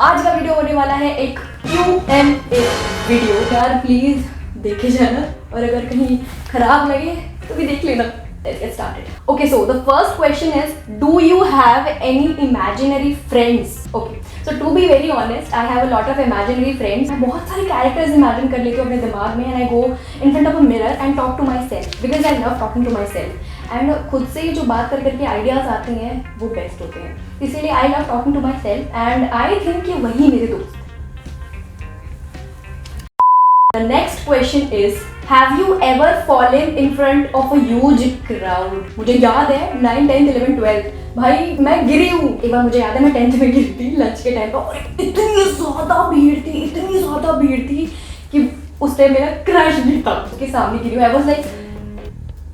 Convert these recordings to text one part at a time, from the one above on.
आज का वीडियो होने वाला है एक Q&A वीडियो। यार प्लीज देखे जाना और अगर कहीं खराब लगे तो भी देख लेना। Let's get started. Okay, so the first question is, do you have any imaginary friends? Okay, so to be very honest, I have a lot of imaginary friends. मैं बहुत सारे characters imagine कर लेती हूँ अपने दिमाग में and I go in front of a mirror and talk to myself because I love talking to myself. And खुद से जो बात कर करके ideas आते हैं वो best होते हैं, इसीलिए I love talking to myself and I think कि वही मेरे दोस्त हैं। The next question is, have you ever fallen in front of a huge crowd? मुझे याद है 9, 10, 11, 12 भाई मैं गिरी हूँ। एक बार मुझे याद है मैं 10th में गिरी थी लंच के टाइम पर और इतनी ज़्यादा भीड़ थी कि उस टाइम मेरा क्रश भी था, उसके सामने गिरी हूँ। I was like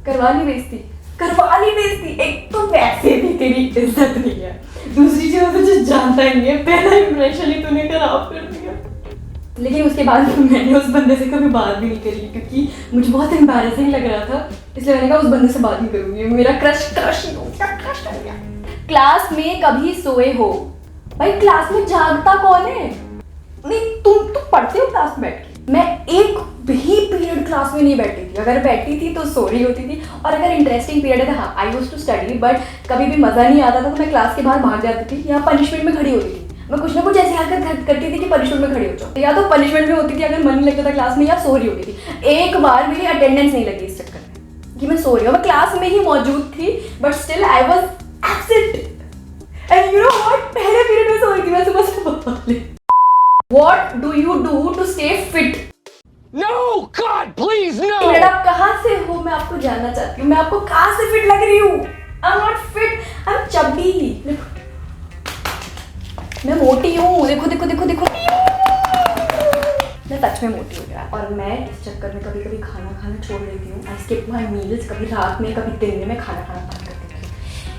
करवाली बेइज्जती। एक तो वैसे भी तेरी इज्जत नहीं है, दूसरी चीज़ तुझे जानता ही नहीं है, पहला इंप्रेशन ही तूने खराब कर दिया। लेकिन उसके बाद मैंने उस बंदे से कभी बात भी नहीं करी क्योंकि मुझे बहुत एम्बैरेसिंग लग रहा था, इसलिए मैंने कहा उस बंदे से बात नहीं करूँगी। मेरा क्रश ही हो गया। क्लास में कभी सोए हो? भाई क्लास में जागता कौन है? नहीं तुम पढ़ते हो क्लास में बैठ के? मैं एक भी पीरियड क्लास में नहीं बैठती थी, अगर बैठती थी तो सो रही होती थी और अगर इंटरेस्टिंग पीरियड है तो हाँ I used to study, but कभी भी मज़ा नहीं आता था तो मैं क्लास के बाहर भाग जाती थी या पनिशमेंट में खड़ी होती थी। मैं कुछ ना कुछ ऐसी हरकत करती थी कि पनिशमेंट में खड़ी हो जाओ, या तो पनिशमेंट में होती थी अगर मन नहीं लगता था क्लास में, या सो रही होती थी। एक बार मेरी अटेंडेंस नहीं लगी इस चक्कर में कि मैं सो रही हूँ। मैं क्लास में ही मौजूद थी but still I was absent and you know what, पहले पीरियड में सो रही थी मैं सुबह। What do you do to stay fit? No, God, please, no! आप कहाँ से हो? मैं आपको जानना चाहती हूँ, मैं आपको कहाँ से फिट लग रही हूँ? I am not fit, I am चब्बी। मैं मोटी हूँ, देखो मैं सच में मोटी हूँ यार। और मैं इस चक्कर में कभी खाना छोड़ देती हूँ। आई स्किप माय मील्स, कभी रात में कभी दिन में मैं खाना बंद कर देती हूँ,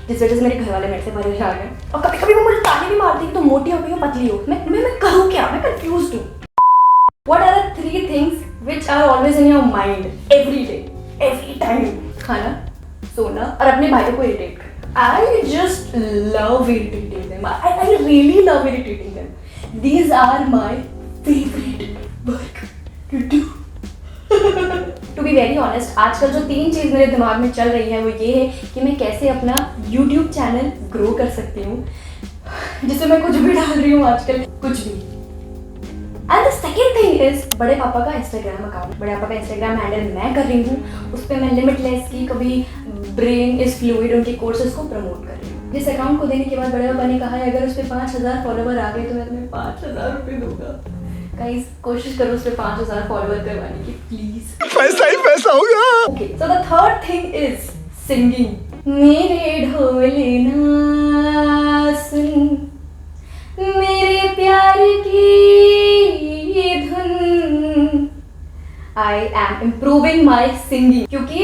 जिस वजह से मेरे घर वाले मेरे से परेशान हैं और कभी वो मुझे ताने भी मारती है तो मोटी हो गई हो पतली हो। मैं करूँ क्या? मैं कंफ्यूज्ड हूँ। What are the 3 things which are always in your mind every day, every time? खाना, सोना और अपने भाइयों को इरिटेट करना। I just love irritating them. I really love irritating them. These are my favorite work to do. To be very honest, आजकल जो 3 चीज़ मेरे दिमाग में चल रही है वो ये है कि मैं कैसे अपना YouTube चैनल ग्रो कर सकती हूँ, जिसमें मैं कुछ भी डाल रही हूँ आजकल, कुछ भी। And the second thing is बड़े पापा का इंस्टाग्राम अकाउंट। बड़े पापा का इंस्टाग्राम हैंडल मैं कर रही हूँ, उस पर मैं लिमिटलेस की, कभी ब्रेन इज फ्लूइड, उनके कोर्सेज को प्रमोट कर रही हूँ। जिस अकाउंट को देने के बाद बड़े पापा ने कहा है अगर उस पर 5000 फॉलोवर आ गए तो मैं तुम्हें 5000 रुपये दूंगा। गाइस कोशिश करो उस पर 5000 फॉलोवर करवाने की प्लीज। पैसा ही पैसा होगा। Okay, so the third thing is singing. मेरे ढोले ना सुन मेरे प्यार की धुन। I am improving my singing क्योंकि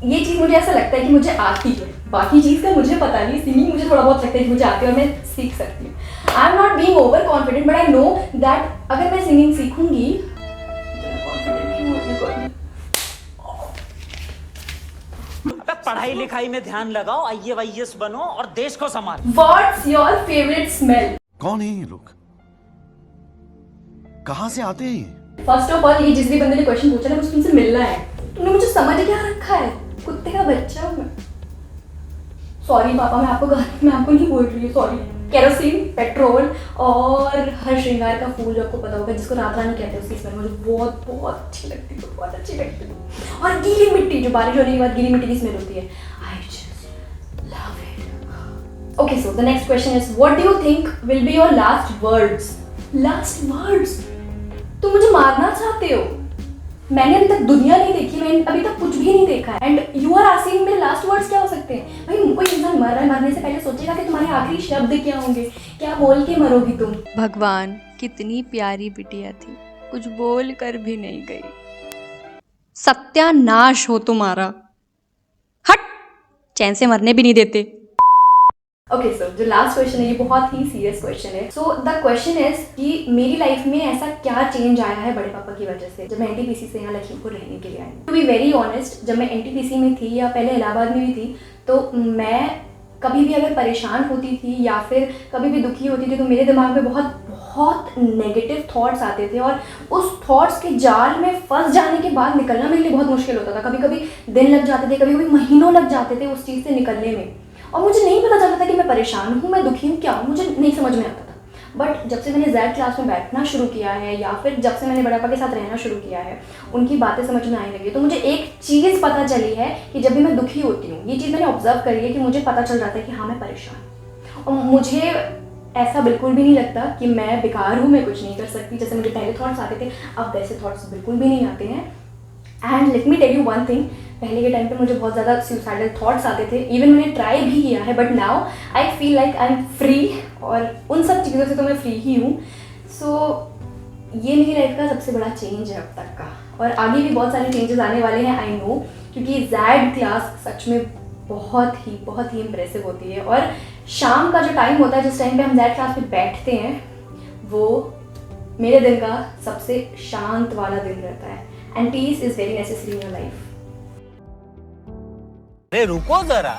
ये चीज़ मुझे ऐसा लगता है कि मुझे आती है, बाकी चीज़ का मुझे पता नहीं। सिंगिंग मुझे थोड़ा बहुत लगता है कि मुझे आती है और मैं सीख सकती हूँ। I am not being over confident but I know that अगर मैं सिंगिंग सीखूंगी पढ़ाई लिखाई में ध्यान लगाओ, IAS बनो और देश को संभालो। What's your favourite smell? कौन है ये लोग? कहाँ से आते हैं? फर्स्ट ऑफ ऑल ये जिस भी बंदे ने क्वेश्चन पूछा ना मुझे तुमसे मिलना है, तुमने मुझे समझ क्या रखा है? कुत्ते का बच्चा हूँ मैं। सॉरी पापा, मैं आपको नहीं बोल रही हूँ, सॉरी। केरोसिन, पेट्रोल और हर श्रृंगार का फूल जो आपको पता होगा जिसको रात रानी कहते हैं, उसकी स्मेल मुझे बहुत अच्छी लगती है, बहुत अच्छी लगती है। और गीली मिट्टी, जो बारिश होने के बाद गीली मिट्टी की स्मेल होती है, I just love it. Okay, so the next question is what do you think will be your last words? Last words? तुम मुझे मारना चाहते हो? मैंने अभी तक दुनिया नहीं देखी, मैंने अभी तक कुछ भी नहीं देखा है एंड यू आर आस्किंग मेरे लास्ट वर्ड्स क्या हो सकते हैं? भाई कोई इंसान मर रहा है, मरने से पहले सोचेगा कि तुम्हारे आखिरी शब्द क्या होंगे, क्या बोल के मरोगी तुम। भगवान कितनी प्यारी बिटिया थी, कुछ बोल कर भी नहीं गई। सत्यानाश हो तुम्हारा, हट, चैन से मरने भी नहीं देते। ओके सर, जो लास्ट क्वेश्चन है ये बहुत ही सीरियस क्वेश्चन है। सो द क्वेश्चन इज कि मेरी लाइफ में ऐसा क्या चेंज आया है बड़े पापा की वजह से जब मैं एनटीपीसी से यहाँ लखीमपुर रहने के लिए आई। टू बी वेरी ऑनेस्ट, जब मैं एनटीपीसी में थी या पहले इलाहाबाद में भी थी तो मैं कभी भी अगर परेशान होती थी या फिर कभी भी दुखी होती थी तो मेरे दिमाग में बहुत बहुत नेगेटिव थॉट्स आते थे और उस थॉट्स के जाल में फंस जाने के बाद निकलना मेरे लिए बहुत मुश्किल होता था। कभी कभी दिन लग जाते थे, कभी कभी महीनों लग जाते थे उस चीज़ से निकलने में, और मुझे नहीं पता चलता था कि मैं परेशान हूँ, मैं दुखी हूँ, क्या हूँ, मुझे नहीं समझ में आता था। बट जब से मैंने Z क्लास में बैठना शुरू किया है या फिर जब से मैंने बड़े पापा के साथ रहना शुरू किया है, उनकी बातें समझ में आने लगी, तो मुझे एक चीज़ पता चली है कि जब भी मैं दुखी होती हूँ, ये चीज़ मैंने ऑब्जर्व करी है कि मुझे पता चल जाता है कि हाँ मैं परेशान हूँ। और मुझे ऐसा बिल्कुल भी नहीं लगता कि मैं बेकार हूँ, मैं कुछ नहीं कर सकती। जैसे मुझे पहले थॉट्स आते थे, अब वैसे थॉट्स बिल्कुल भी नहीं आते हैं। And let me tell you one thing, पहले के टाइम पे मुझे बहुत ज़्यादा सुसाइडल थॉट्स आते थे, इवन मैंने ट्राई भी किया है, but now I feel like I am free, और उन सब चीज़ों से तो मैं फ्री ही हूँ। सो ये मेरी लाइफ का सबसे बड़ा चेंज है अब तक का, और आगे भी बहुत सारे चेंजेस आने वाले हैं, आई नो, क्योंकि Z क्लास सच में बहुत ही इम्प्रेसिव होती है। और शाम का जो टाइम होता है, जिस टाइम पे हम Z क्लास में बैठते हैं, वो मेरे दिन का सबसे शांत वाला दिन रहता है। And peace is very necessary in your life. अरे रुको जरा,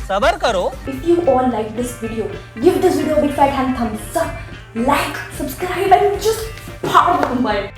सबर करो। If you all like this video, give this video a big fat hand thumbs up, like, subscribe and just power the button.